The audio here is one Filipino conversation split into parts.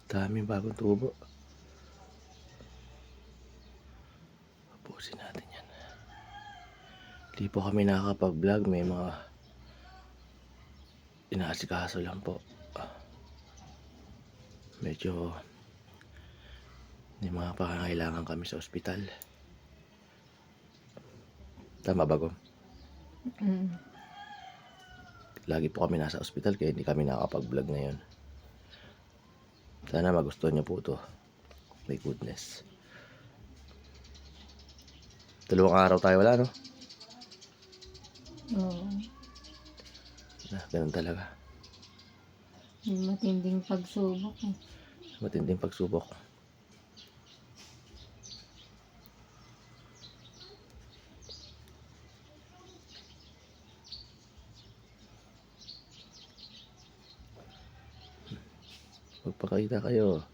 Daming bagong tubo. Tapusin natin yan. Hindi po kami nakakapag-vlog. May mga inaasikaso lang po. Medyo may mga pangangailangan kami sa ospital. Tama ba, Gom? Lagi po kami nasa ospital kaya hindi kami nakakapag-vlog ngayon. Sana magustuhan niyo po ito. My goodness. 2 araw tayo wala, no? Oo. Ganun talaga. May matinding pagsubok eh. Matinding pagsubok. Magpakita kayo.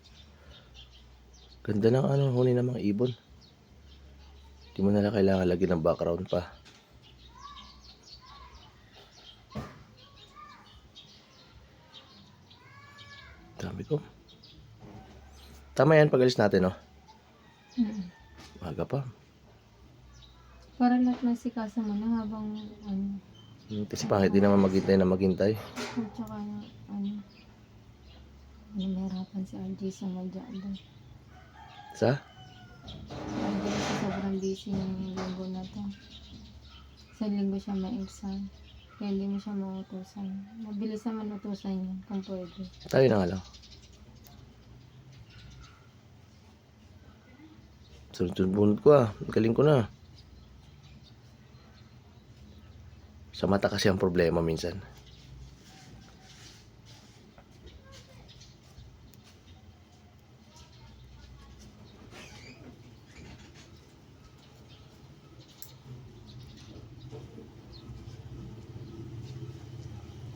Ganda ng huni ng mga ibon. Hindi mo na kailangan lagyan ng background pa. Dami ko. Tama yan pag-alis natin, no? Maga pa. Para lahat ng sikasa mo na habang Kasi pangit din naman maghintay na maghintay. at saka nahirapan si RJ sa madya doon. Sa? RJ sa sobrang busy ng linggo na to. Sa linggo siya may exam. Kaya hindi mo siya mautusan. Mabilis naman utusan yun kung pwede. Tayo na nga lang. Sunod-sunod ko galing ko na. Sa mata kasi ang problema minsan.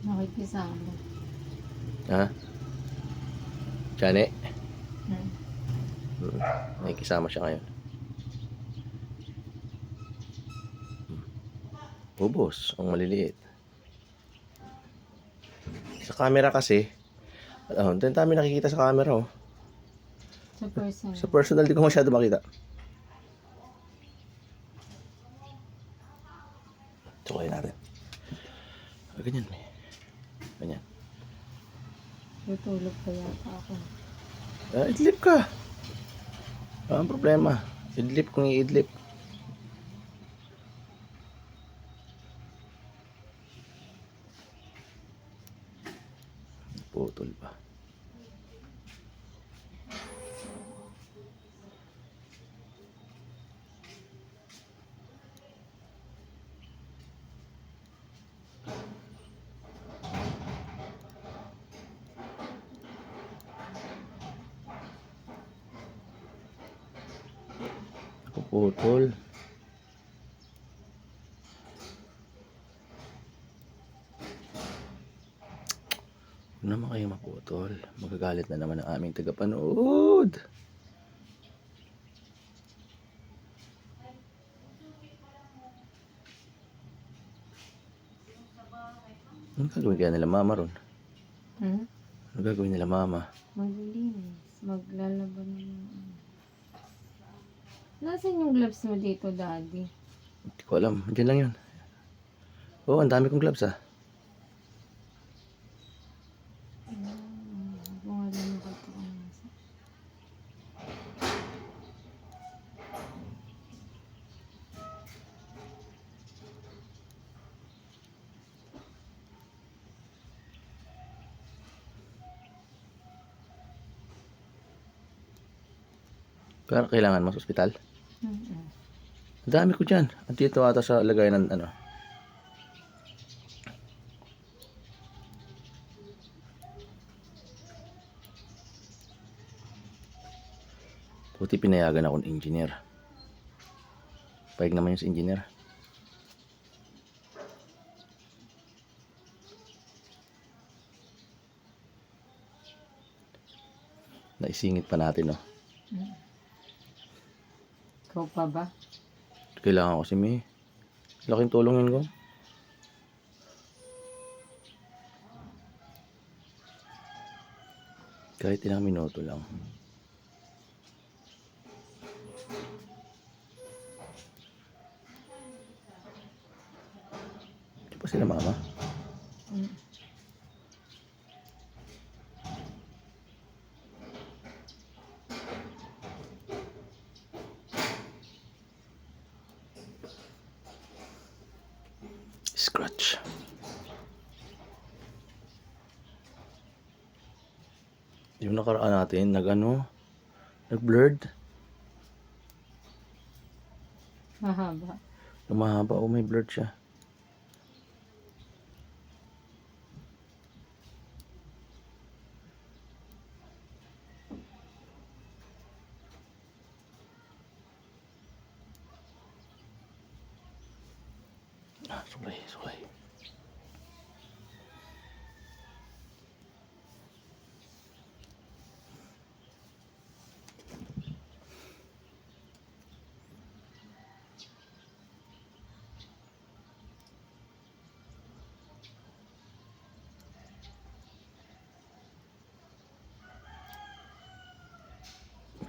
Nakikisama. Ha? Chane? Hmm. Nakikisama siya ngayon. Ubos, ang maliliit. Sa camera kasi, ang dami nakikita sa camera, oh. Sa person. Sa personal, di ko masyado makita. Tukoy natin. Ganyan, may. Ganyan. Tutulog pa yata ako. Idlip ka. Ang problema. Idlip kung i-idlip. Putol pa. Putol. Huwag naman kayo maputol. Magagalit na naman ang aming tagapanood. Ano gagawin kaya nila mama ron? Ano gagawin nila mama? Maglilinis. Maglalaban ng Nasaan yung gloves mo dito, Daddy? Hindi ko alam. Diyan lang yun. Oo, ang dami kong gloves, Kung alam mo ka ito kung nasa. Pero kailangan mo sa ospital? Ang dami ko dyan. Andito ata sa lagay ng Buti pinayagan ako ng engineer. Payag naman yung sa engineer. Naisingit pa natin, no? Ikaw pa ba? Kailangan ko si May. Laking tulong yun ko. Kahit ilang minuto lang. Di pa sila mama? Mm. Scratch. Yung nakaraan natin, nag-blurred. Mahaba. Yung mahaba, may blurred siya. Suklay.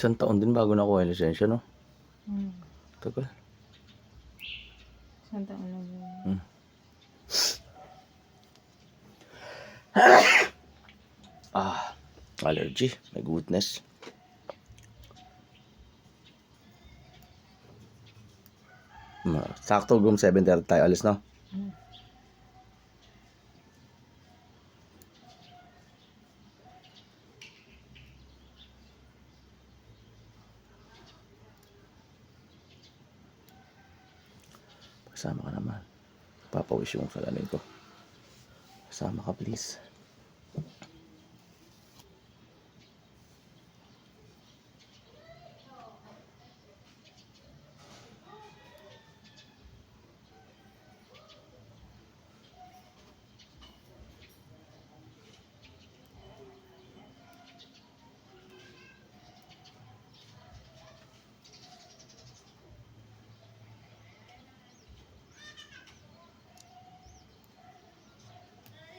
Isang taon din bago nakuha yung lisensya, no? Mm. Tagal. Isang taon na yun. Allergy. My goodness. Sakto, 7:30 tayo alis, no? Mm. Kasama ka naman. Papawis yung salamin ko. Kasama ka, please.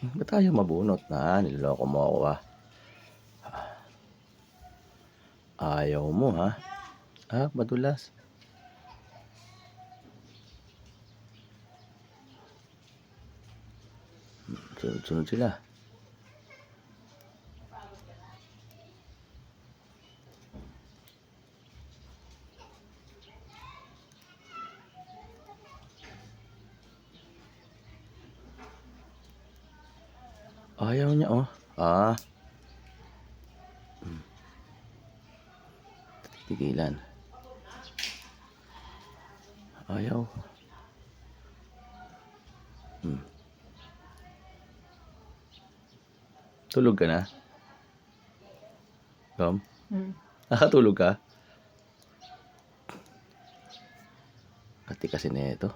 Ba't tayo mabunot na? Niloloko mo ako, ah. Ayaw mo, ha? Madulas. Sunod sila. Ayaw niya, oh. Tigilan. Ayaw. Tulog ka na? Tom? Mm. Nakatulog ka? Kati kasi na ito.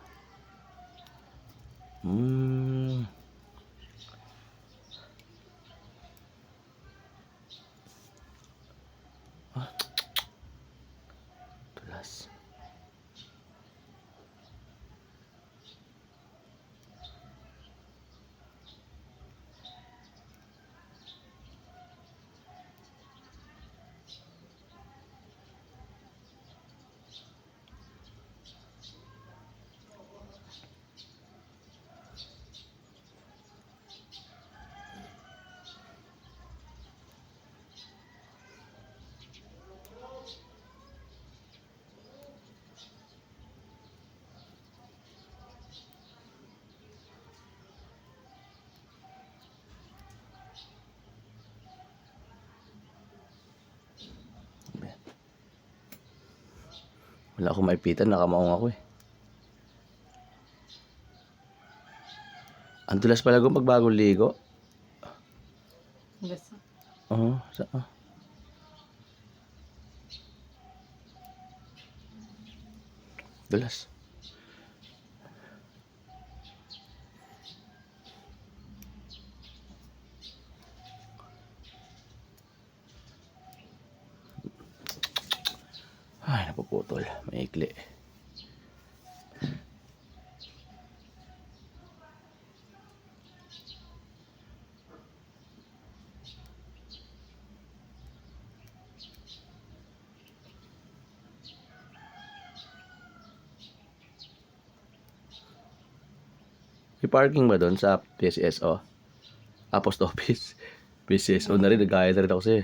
Tulas. Wala akong maipitan, nakamaong ako eh. Ang tulas pala kung pagbagong ligo. Basta. Dulas. Ay, napuputol. Maikli. May parking ba doon sa PCSO? Post Office. PCSO na rin, nagkaya na rin ako sa'yo.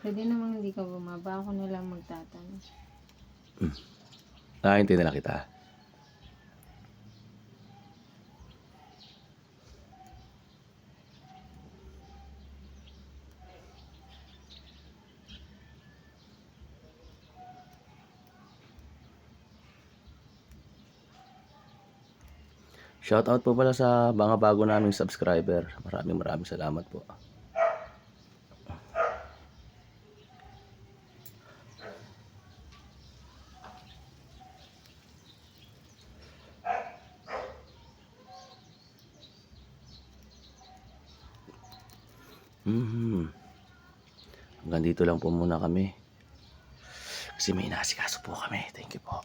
Pwede namang hindi ka bumaba. Ako na lang magtatanong. Nakahintay na lang kita. Shoutout po pala sa mga bago naming subscriber. Maraming salamat po. Hanggang dito lang po muna kami. Kasi may inaasikaso po kami. Thank you po.